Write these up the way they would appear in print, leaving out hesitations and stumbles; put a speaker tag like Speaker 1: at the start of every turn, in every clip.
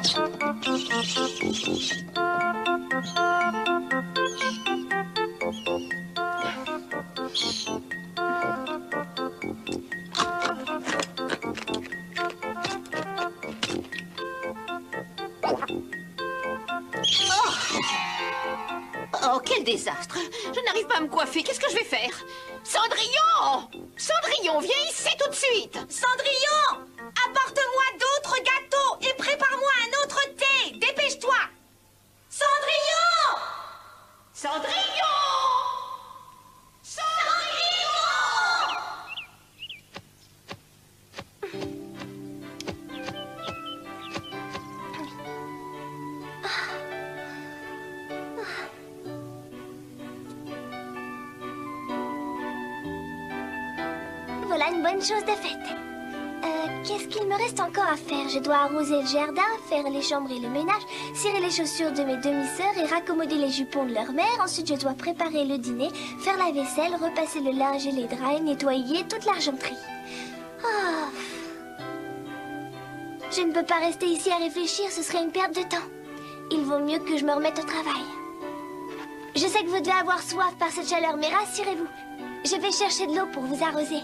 Speaker 1: Oh, quel désastre! Je n'arrive pas à me coiffer. Qu'est-ce que je vais faire? Cendrillon! Cendrillon, viens ici tout de suite!
Speaker 2: Cendrillon! Apporte-moi d'autres gâteaux et prépare-moi un autre thé! Dépêche-toi! Cendrillon!
Speaker 1: Cendrillon!
Speaker 3: Voilà une bonne chose de faite. Qu'est-ce qu'il me reste encore à faire? Je dois arroser le jardin, faire les chambres et le ménage, cirer les chaussures de mes demi-sœurs et raccommoder les jupons de leur mère. Ensuite, je dois préparer le dîner, faire la vaisselle, repasser le linge et les draps et nettoyer toute l'argenterie. Oh. Je ne peux pas rester ici à réfléchir, ce serait une perte de temps. Il vaut mieux que je me remette au travail. Je sais que vous devez avoir soif par cette chaleur, mais rassurez-vous, je vais chercher de l'eau pour vous arroser.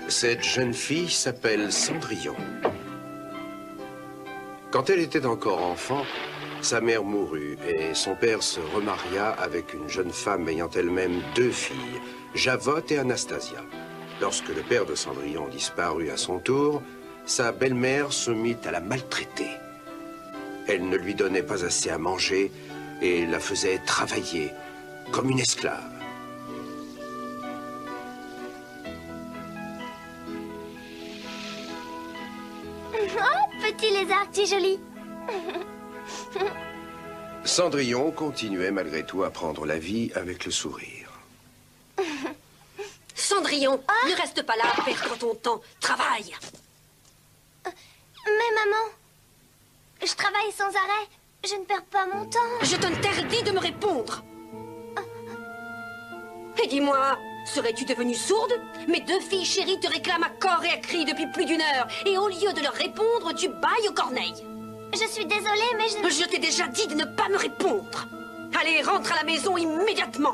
Speaker 4: Cette jeune fille s'appelle Cendrillon. Quand elle était encore enfant, sa mère mourut et son père se remaria avec une jeune femme ayant elle-même 2 filles, Javotte et Anastasia. Lorsque le père de Cendrillon disparut à son tour, sa belle-mère se mit à la maltraiter. Elle ne lui donnait pas assez à manger et la faisait travailler comme une esclave.
Speaker 3: Oh, petit lézard, tu es joli.
Speaker 4: Cendrillon continuait malgré tout à prendre la vie avec le sourire.
Speaker 2: Cendrillon, ne reste pas là à perdre ton temps. Travaille.
Speaker 3: Mais maman, je travaille sans arrêt. Je ne perds pas mon temps.
Speaker 2: Je t'interdis de me répondre. Et dis-moi, serais-tu devenue sourde? Mes 2 filles chéries te réclament à corps et à cri depuis plus d'1 heure. Et au lieu de leur répondre, tu bailles aux corneilles.
Speaker 3: Je suis désolée, mais je...
Speaker 2: Je t'ai déjà dit de ne pas me répondre. Allez, rentre à la maison immédiatement.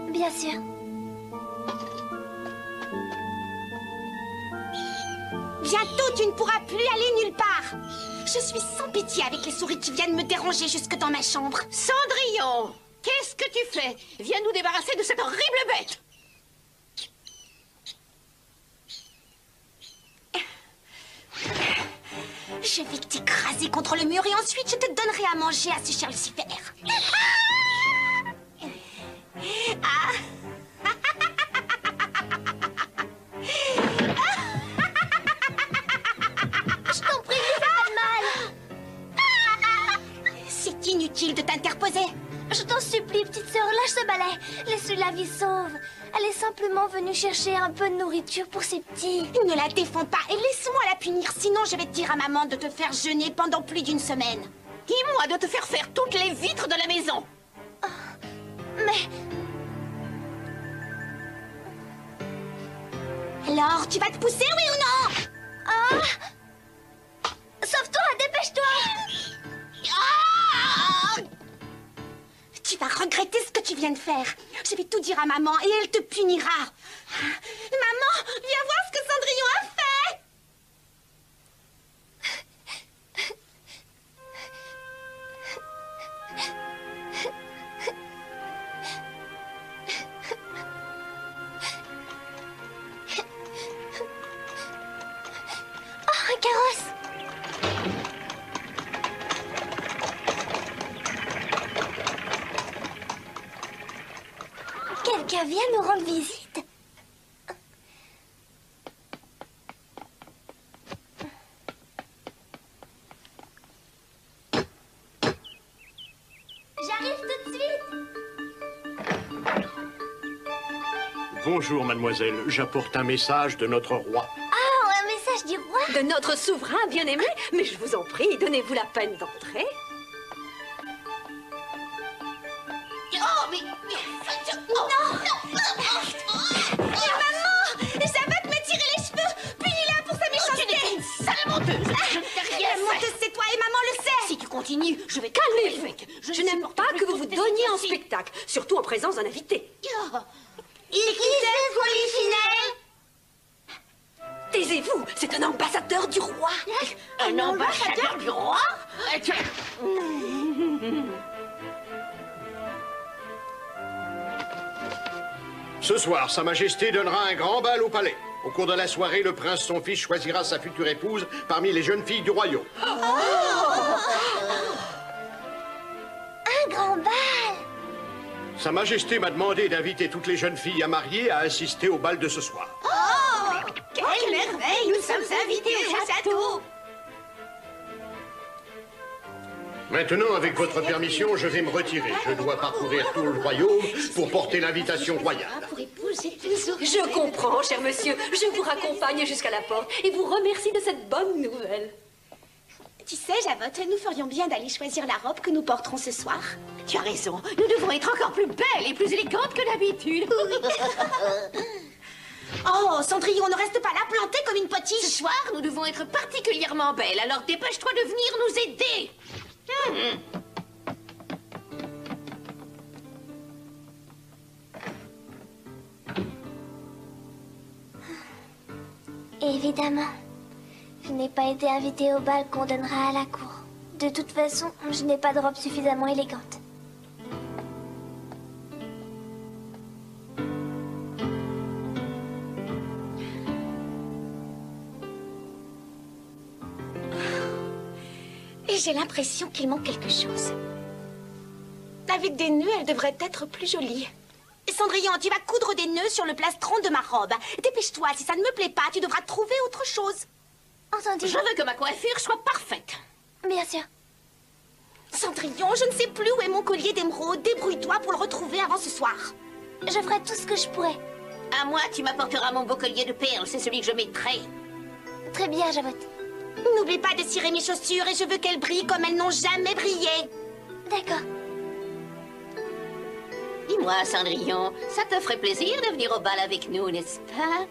Speaker 3: Bien sûr.
Speaker 2: Bientôt, tu ne pourras plus aller nulle part. Je suis sans pitié avec les souris qui viennent me déranger jusque dans ma chambre.
Speaker 1: Cendrillon! Qu'est-ce que tu fais? Viens nous débarrasser de cette horrible bête!
Speaker 2: Je vais t'écraser contre le mur et ensuite je te donnerai à manger à ce chien Lucifer. Ah.
Speaker 3: Je t'en prie, ça fait mal.
Speaker 2: C'est inutile de t'interposer.
Speaker 3: Je t'en supplie, petite sœur, lâche ce balai. Laisse-lui la vie sauve. Elle est simplement venue chercher un peu de nourriture pour ses petits.
Speaker 2: Ne la défends pas et laisse-moi la punir, sinon je vais dire à maman de te faire jeûner pendant plus d'1 semaine.
Speaker 1: Dis-moi de te faire faire toutes les vitres de la maison.
Speaker 3: Mais...
Speaker 2: Alors, tu vas te pousser, oui ou non?
Speaker 3: Ah! Sauve-toi, dépêche-toi!
Speaker 2: Ah! Tu vas regretter ce que tu viens de faire. Je vais tout dire à maman et elle te punira. Maman, viens voir ce que Cendrillon a fait!
Speaker 3: Oh, un carrosse! Quelqu'un vient nous rendre visite. J'arrive tout de suite.
Speaker 5: Bonjour, mademoiselle. J'apporte un message de notre roi.
Speaker 3: Ah, un message du roi.
Speaker 5: De notre souverain bien-aimé. Mais je vous en prie, donnez-vous la peine d'entrer.
Speaker 1: Oh, mais...
Speaker 2: Non. Maman, Javotte m'a tiré les cheveux. Punis-la pour sa méchanceté.
Speaker 1: Tu n'es qu'une sale menteuse. Je ne t'ai rien
Speaker 2: La
Speaker 1: fait.
Speaker 2: menteuse, c'est toi et maman le sait.
Speaker 1: Si tu continues, je vais...
Speaker 5: Calmez-vous. Je
Speaker 1: ne
Speaker 5: n'aime
Speaker 1: supporte
Speaker 5: pas
Speaker 1: plus
Speaker 5: que vous
Speaker 1: toutes
Speaker 5: vous
Speaker 1: tes
Speaker 5: donniez en
Speaker 1: idioties.
Speaker 5: spectacle, surtout en présence d'un invité.
Speaker 1: Oh.
Speaker 2: Liquidez Polychinelle.
Speaker 5: Taisez-vous, c'est un ambassadeur du roi.
Speaker 1: Un ambassadeur du roi?
Speaker 6: Ce soir, Sa Majesté donnera un grand bal au palais. Au cours de la soirée, le prince son fils choisira sa future épouse parmi les jeunes filles du royaume.
Speaker 3: Un grand bal.
Speaker 6: Sa Majesté m'a demandé d'inviter toutes les jeunes filles à marier à assister au bal de ce soir.
Speaker 2: Quelle merveille, nous sommes invités au château.
Speaker 6: Maintenant, avec votre permission, je vais me retirer. Je dois parcourir tout le royaume pour porter l'invitation royale.
Speaker 1: Pour épouser tes oreilles.
Speaker 5: Je comprends, cher monsieur. Je vous raccompagne jusqu'à la porte et vous remercie de cette bonne nouvelle.
Speaker 2: Tu sais, Javotte, nous ferions bien d'aller choisir la robe que nous porterons ce soir.
Speaker 1: Tu as raison. Nous devons être encore plus belles et plus élégantes que d'habitude.
Speaker 2: Oh, Cendrillon, ne reste pas là plantée comme une
Speaker 1: Ce
Speaker 2: potiche.
Speaker 1: soir, nous devons être particulièrement belles. Alors dépêche-toi de venir nous aider.
Speaker 3: Évidemment. Je n'ai pas été invitée au bal qu'on donnera à la cour. De toute façon, je n'ai pas de robe suffisamment élégante.
Speaker 2: Et j'ai l'impression qu'il manque quelque chose. Avec des nœuds, elle devrait être plus jolie. Cendrillon, tu vas coudre des nœuds sur le plastron de ma robe. Dépêche-toi, si ça ne me plaît pas, tu devras trouver autre chose.
Speaker 3: Entendu?
Speaker 1: Je veux que ma coiffure soit parfaite.
Speaker 3: Bien sûr.
Speaker 2: Cendrillon, je ne sais plus où est mon collier d'émeraude. Débrouille-toi pour le retrouver avant ce soir.
Speaker 3: Je ferai tout ce que je pourrai.
Speaker 1: À moi, tu m'apporteras mon beau collier de perles. C'est celui que je mettrai.
Speaker 3: Très bien, Javotte.
Speaker 2: N'oublie pas de cirer mes chaussures et je veux qu'elles brillent comme elles n'ont jamais brillé.
Speaker 3: D'accord.
Speaker 1: Dis-moi, Cendrillon, ça te ferait plaisir de venir au bal avec nous, n'est-ce pas?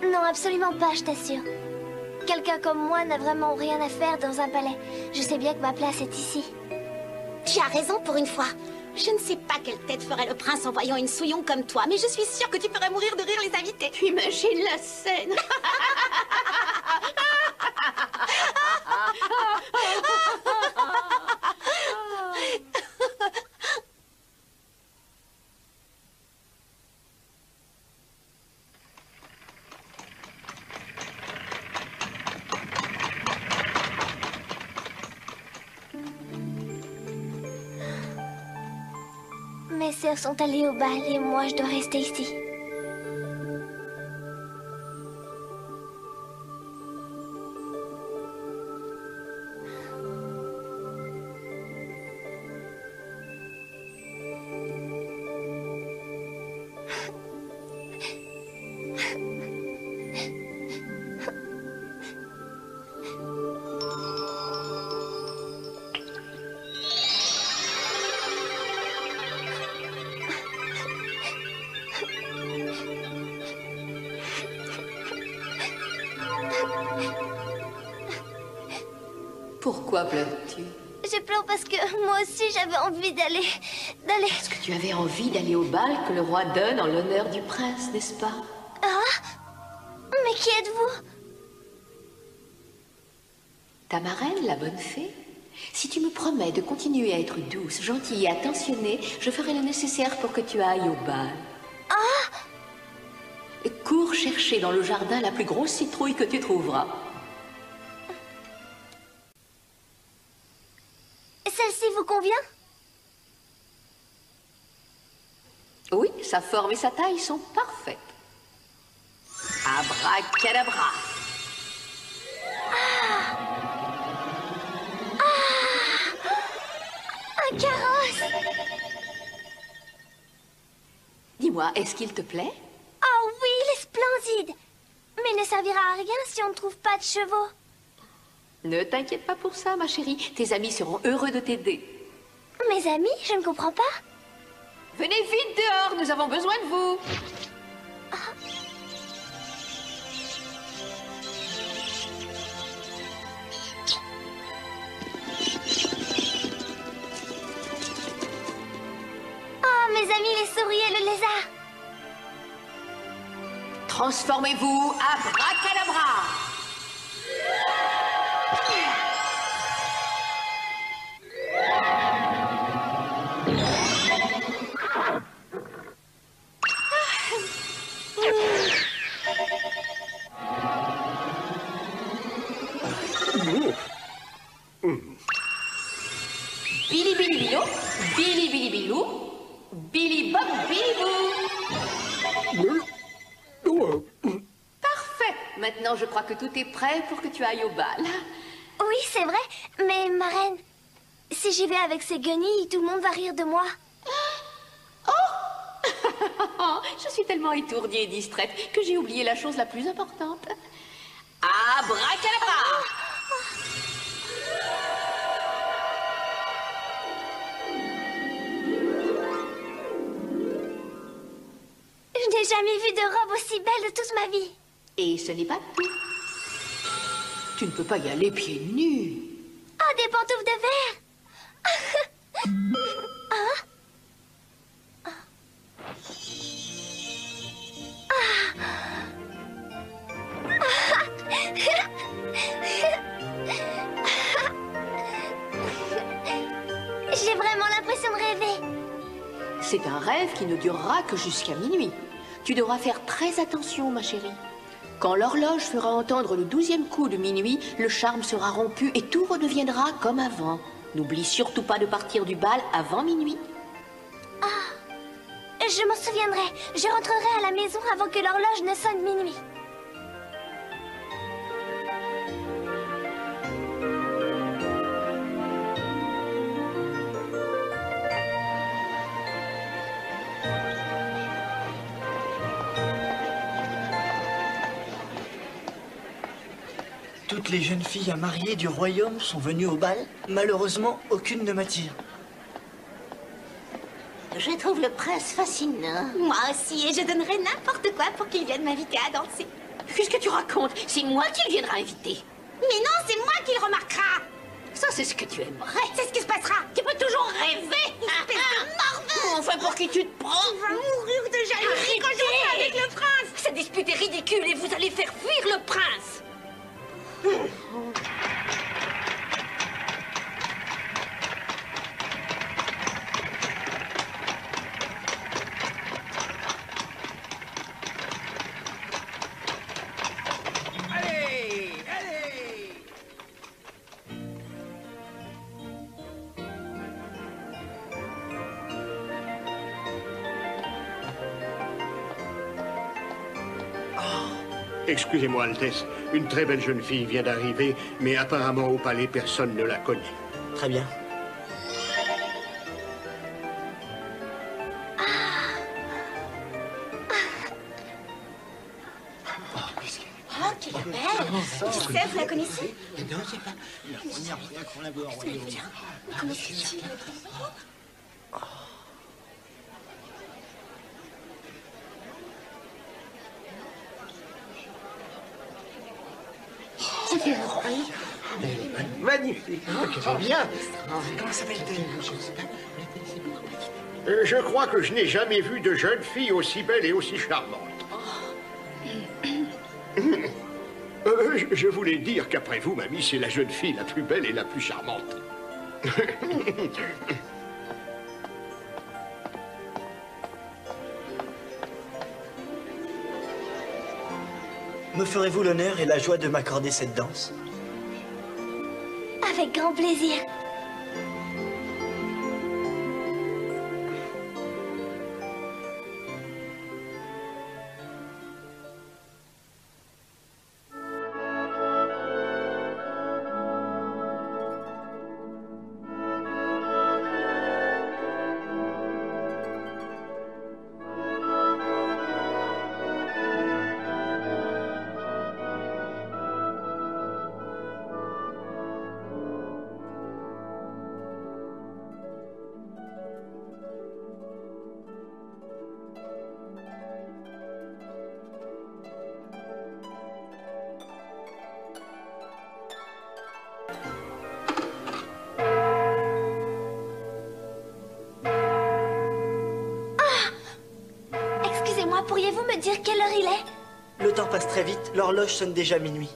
Speaker 3: Non, absolument pas, je t'assure. Quelqu'un comme moi n'a vraiment rien à faire dans un palais. Je sais bien que ma place est ici.
Speaker 2: Tu as raison pour une fois. Je ne sais pas quelle tête ferait le prince en voyant une souillon comme toi, mais je suis sûre que tu ferais mourir de rire les invités.
Speaker 1: Tu imagines la scène?
Speaker 3: Mes sœurs sont allées au bal et moi je dois rester ici.
Speaker 1: Pourquoi pleures-tu?
Speaker 3: Je pleure parce que moi aussi j'avais envie d'aller...
Speaker 1: Est-ce que tu avais envie d'aller au bal que le roi donne en l'honneur du prince, n'est-ce pas?
Speaker 3: Mais qui êtes-vous?
Speaker 1: Ta marraine, la bonne fée? Si tu me promets de continuer à être douce, gentille et attentionnée, je ferai le nécessaire pour que tu ailles au bal. Cours chercher dans le jardin la plus grosse citrouille que tu trouveras.
Speaker 3: Celle-ci vous convient?
Speaker 1: Oui, sa forme et sa taille sont parfaites. Abracadabra.
Speaker 3: Un carrosse!
Speaker 1: Dis-moi, est-ce qu'il te plaît?
Speaker 3: Oh oui, splendide. Mais il ne servira à rien si on ne trouve pas de chevaux.
Speaker 1: Ne t'inquiète pas pour ça, ma chérie. Tes amis seront heureux de t'aider.
Speaker 3: Mes amis, je ne comprends pas.
Speaker 1: Venez vite dehors, nous avons besoin de vous.
Speaker 3: Oh, mes amis, les souris et le lézard.
Speaker 1: Transformez-vous à Bracadabra. Billy Billy Bilou, Billy Billy Bilou, Billy Bob Billy Boo. Parfait. Maintenant, je crois que tout est prêt pour que tu ailles au bal.
Speaker 3: Oui, c'est vrai. Mais, marraine, si j'y vais avec ces guenilles, tout le monde va rire de moi.
Speaker 1: Je suis tellement étourdie et distraite que j'ai oublié la chose la plus importante. Abracadabra!
Speaker 3: Je n'ai jamais vu de robe aussi belle de toute ma vie.
Speaker 1: Et ce n'est pas tout. Tu ne peux pas y aller pieds nus.
Speaker 3: Oh, des pantoufles de verre. J'ai vraiment l'impression de rêver.
Speaker 1: C'est un rêve qui ne durera que jusqu'à minuit. Tu devras faire très attention, ma chérie. Quand l'horloge fera entendre le 12e coup de minuit, le charme sera rompu et tout redeviendra comme avant. N'oublie surtout pas de partir du bal avant minuit.
Speaker 3: Je m'en souviendrai. Je rentrerai à la maison avant que l'horloge ne sonne minuit.
Speaker 7: Toutes les jeunes filles à marier du royaume sont venues au bal. Malheureusement, aucune ne m'attire.
Speaker 2: Je trouve le prince fascinant. Moi aussi, et je donnerais n'importe quoi pour qu'il vienne m'inviter à danser.
Speaker 1: Qu'est-ce que tu racontes? C'est moi qui le viendra inviter.
Speaker 2: Mais non, c'est moi qui le remarquera.
Speaker 1: Ça, c'est ce que tu aimerais.
Speaker 2: C'est ce qui se passera.
Speaker 1: Tu peux toujours rêver.
Speaker 2: Espèce de morveux.
Speaker 1: Enfin, pour qui tu te prends?
Speaker 2: Il va mourir de jalousie quand je serai avec le prince.
Speaker 1: Cette dispute est ridicule et vous allez faire fuir le prince.
Speaker 6: Excusez-moi, Altesse. Une très belle jeune fille vient d'arriver, mais apparemment au palais, personne ne la connaît.
Speaker 7: Très bien.
Speaker 2: Oh, quelle belle. Tu sais, vous la connaissez?
Speaker 7: Non, c'est pas la première fois qu'on la voit au royaume.
Speaker 2: Comment se fait-il?
Speaker 8: Magnifique.
Speaker 6: Très bien.
Speaker 7: Comment s'appelle-t-elle? Je ne sais pas.
Speaker 6: Je crois que je n'ai jamais vu de jeune fille aussi belle et aussi charmante. Je voulais dire qu'après vous, mamie, c'est la jeune fille la plus belle et la plus charmante.
Speaker 7: Me ferez-vous l'honneur et la joie de m'accorder cette danse?
Speaker 3: Avec grand plaisir. me dire quelle heure il est?
Speaker 7: Le temps passe très vite, l'horloge sonne déjà minuit.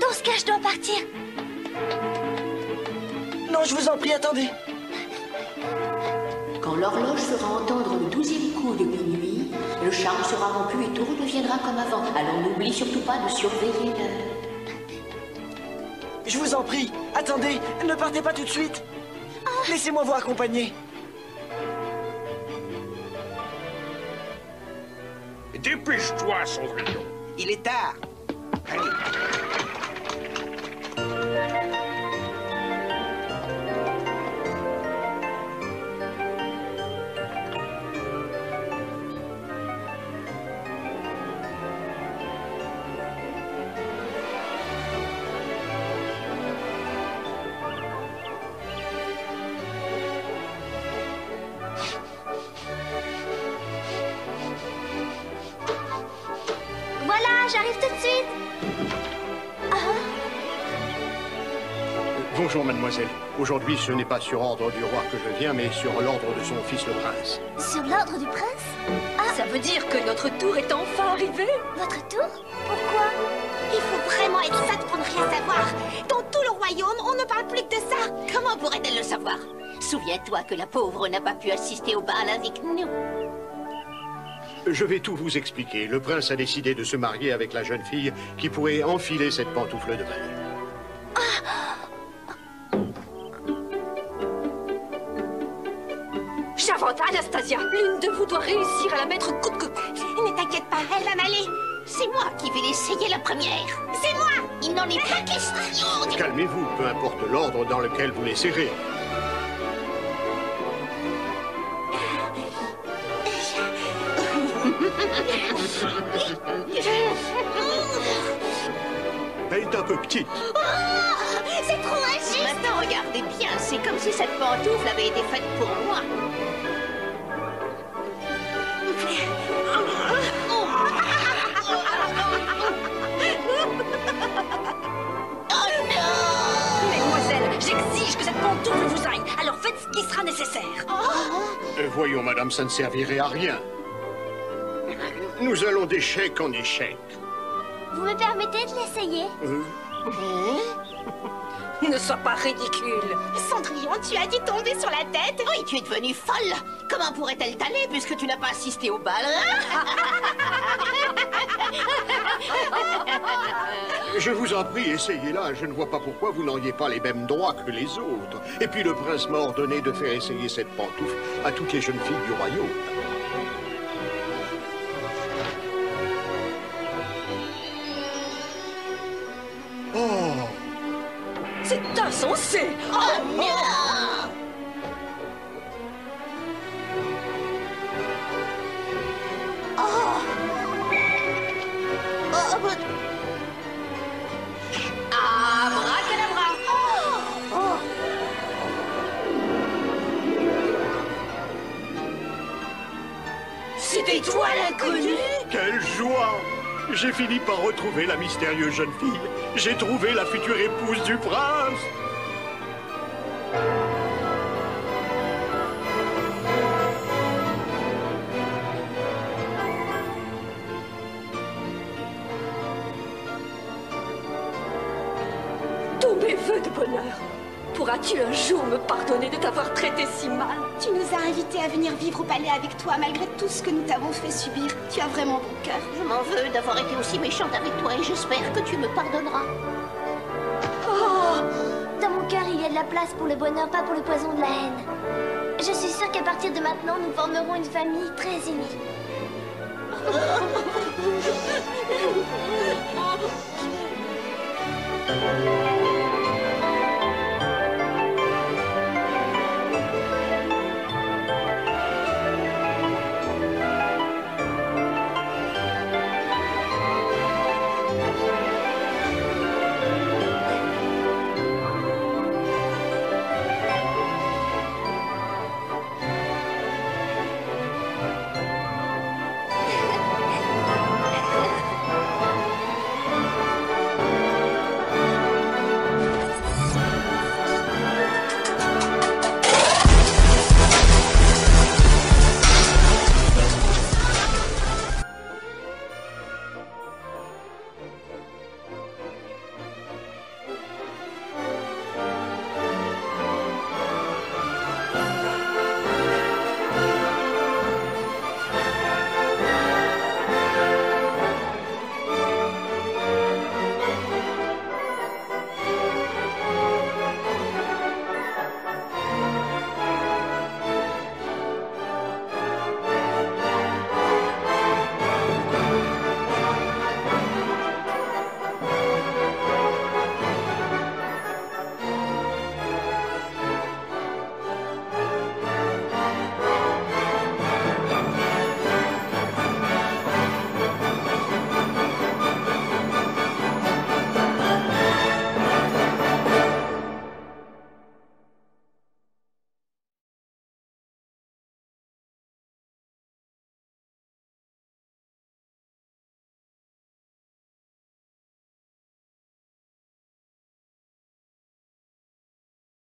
Speaker 3: Dans ce cas, je dois partir.
Speaker 7: Non, je vous en prie, attendez.
Speaker 1: Quand l'horloge fera entendre le 12e coup de minuit, le charme sera rompu et tout redeviendra comme avant. Alors n'oublie surtout pas de surveiller l'heure.
Speaker 7: Je vous en prie, attendez, ne partez pas tout de suite. Laissez-moi vous accompagner.
Speaker 6: Dépêche-toi, Cendrillon.
Speaker 8: Il est tard. Allez.
Speaker 3: Voilà, j'arrive tout de suite.
Speaker 6: Bonjour, mademoiselle. Aujourd'hui, ce n'est pas sur ordre du roi que je viens, mais sur l'ordre de son fils le prince.
Speaker 3: Sur l'ordre du prince?
Speaker 5: Ça veut dire que notre tour est enfin arrivé.
Speaker 3: Votre tour? Pourquoi?
Speaker 2: Il faut vraiment être sage pour ne rien savoir. Dans tout le royaume, on ne parle plus que de ça.
Speaker 1: Comment pourrait-elle le savoir? Souviens-toi que la pauvre n'a pas pu assister au bal avec nous.
Speaker 6: Je vais tout vous expliquer. Le prince a décidé de se marier avec la jeune fille qui pourrait enfiler cette pantoufle de ballet.
Speaker 5: J'invente, Anastasia. L'une de vous doit réussir à la mettre coûte que coûte.
Speaker 2: Ne t'inquiète pas, elle va m'aller.
Speaker 1: C'est moi qui vais l'essayer la première.
Speaker 2: C'est moi.
Speaker 1: Il n'en est pas question.
Speaker 6: Calmez-vous, peu importe l'ordre dans lequel vous les serrez. Elle est un peu petite.
Speaker 2: C'est trop injuste.
Speaker 1: Maintenant, regardez bien, c'est comme si cette pantoufle avait été faite pour moi.
Speaker 5: Mesdemoiselles, j'exige que cette pantoufle vous aille. Alors faites ce qui sera nécessaire.
Speaker 6: Voyons, madame, ça ne servirait à rien. Nous allons d'échec en échec.
Speaker 3: Vous me permettez de l'essayer?
Speaker 5: Ne sois pas ridicule.
Speaker 2: Cendrillon, tu as dû tomber sur la tête.
Speaker 1: Oui, tu es devenue folle. Comment pourrait-elle t'aller puisque tu n'as pas assisté au bal?
Speaker 6: Je vous en prie, essayez-la. Je ne vois pas pourquoi vous n'auriez pas les mêmes droits que les autres. Et puis le prince m'a ordonné de faire essayer cette pantoufle à toutes les jeunes filles du royaume. Oh!
Speaker 5: C'est insensé.
Speaker 1: Oh non! Abracadabra!
Speaker 5: C'était toi l'inconnu.
Speaker 6: Quelle joie! J'ai fini par retrouver la mystérieuse jeune fille. J'ai trouvé la future épouse du prince.
Speaker 5: Tous mes vœux de bonheur. Pourras-tu un jour me pardonner de t'avoir traité si mal?
Speaker 2: Tu nous as invités à venir vivre au palais avec toi malgré tout ce que nous t'avons fait subir. Tu as vraiment bon cœur.
Speaker 1: Je m'en veux d'avoir été aussi méchante avec toi et j'espère que tu me pardonneras.
Speaker 3: Dans mon cœur, il y a de la place pour le bonheur, pas pour le poison de la haine. Je suis sûre qu'à partir de maintenant, nous formerons une famille très unie.